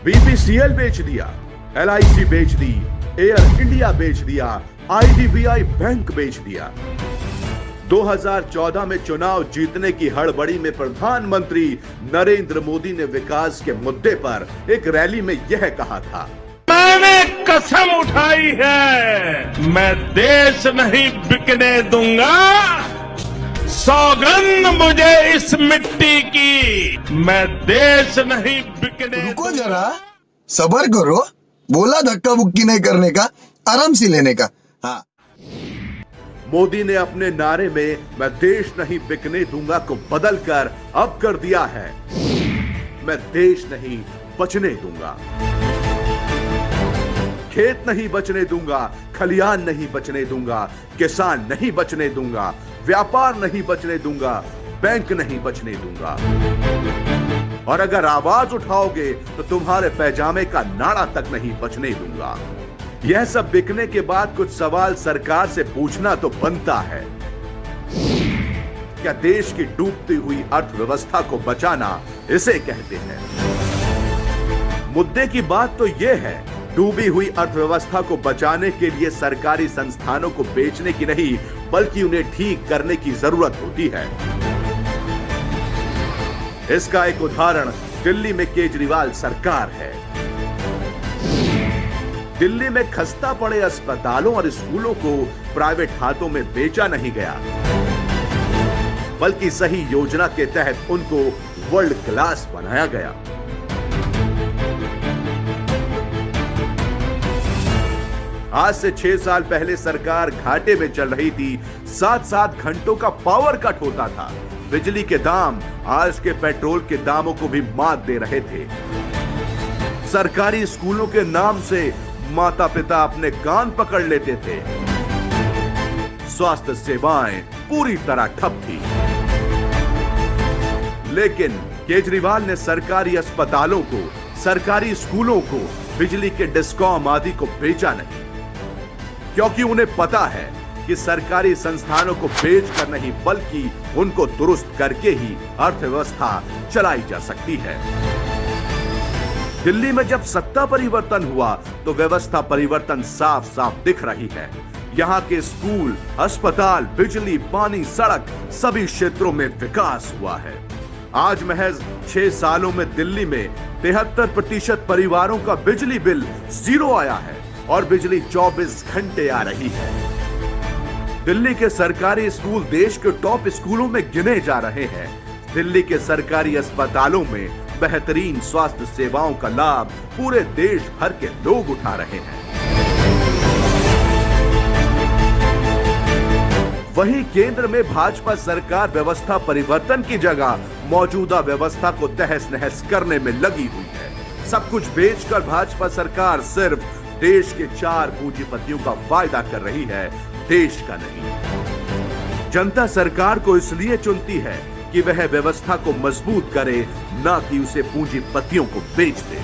BPCL बेच दिया, LIC बेच दी, एयर इंडिया बेच दिया, आईडीबीआई बैंक बेच दिया। 2014 में चुनाव जीतने की हड़बड़ी में प्रधानमंत्री नरेंद्र मोदी ने विकास के मुद्दे पर एक रैली में यह कहा था, मैंने कसम उठाई है, मैं देश नहीं बिकने दूंगा। सौगंध मुझे इस मिट्टी की, मैं देश नहीं बिकने। रुको जरा, सबर करो। बोला धक्का मुक्की नहीं करने का, आराम से लेने का। हाँ, मोदी ने अपने नारे में मैं देश नहीं बिकने दूंगा को बदलकर अब कर दिया है, मैं देश नहीं बचने दूंगा। खेत नहीं बचने दूंगा, खलियान नहीं बचने दूंगा, किसान नहीं बचने दूंगा, व्यापार नहीं बचने दूंगा, बैंक नहीं बचने दूंगा। और अगर आवाज उठाओगे तो तुम्हारे पैजामे का नाड़ा तक नहीं बचने दूंगा। यह सब बिकने के बाद कुछ सवाल सरकार से पूछना तो बनता है। क्या देश की डूबती हुई अर्थव्यवस्था को बचाना इसे कहते हैं? मुद्दे की बात तो यह है, डूबी हुई अर्थव्यवस्था को बचाने के लिए सरकारी संस्थानों को बेचने की नहीं, बल्कि उन्हें ठीक करने की जरूरत होती है। इसका एक उदाहरण दिल्ली में केजरीवाल सरकार है। दिल्ली में खस्ता पड़े अस्पतालों और स्कूलों को प्राइवेट हाथों में बेचा नहीं गया, बल्कि सही योजना के तहत उनको वर्ल्ड क्लास बनाया गया। आज से 6 साल पहले सरकार घाटे में चल रही थी। 7-7 घंटों का पावर कट होता था। बिजली के दाम आज के पेट्रोल के दामों को भी मात दे रहे थे। सरकारी स्कूलों के नाम से माता पिता अपने कान पकड़ लेते थे। स्वास्थ्य सेवाएं पूरी तरह ठप थी। लेकिन केजरीवाल ने सरकारी अस्पतालों को, सरकारी स्कूलों को, बिजली के डिस्कॉम आदि को बेचा नहीं, क्योंकि उन्हें पता है कि सरकारी संस्थानों को बेचकर नहीं, बल्कि उनको दुरुस्त करके ही अर्थव्यवस्था चलाई जा सकती है। दिल्ली में जब सत्ता परिवर्तन हुआ तो व्यवस्था परिवर्तन साफ साफ दिख रही है। यहाँ के स्कूल, अस्पताल, बिजली, पानी, सड़क, सभी क्षेत्रों में विकास हुआ है। आज महज 6 सालों में दिल्ली में 73% परिवारों का बिजली बिल 0 आया है और बिजली 24 घंटे आ रही है। दिल्ली के सरकारी स्कूल देश के टॉप स्कूलों में गिने जा रहे हैं। दिल्ली के सरकारी अस्पतालों में बेहतरीन स्वास्थ्य सेवाओं का लाभ पूरे देश भर के लोग उठा रहे हैं। वहीं केंद्र में भाजपा सरकार व्यवस्था परिवर्तन की जगह मौजूदा व्यवस्था को तहस नहस करने में लगी हुई है। सब कुछ बेचकर भाजपा सरकार सिर्फ देश के 4 पूंजीपतियों का फायदा कर रही है, देश का नहीं। जनता सरकार को इसलिए चुनती है कि वह व्यवस्था को मजबूत करे, ना कि उसे पूंजीपतियों को बेच दे।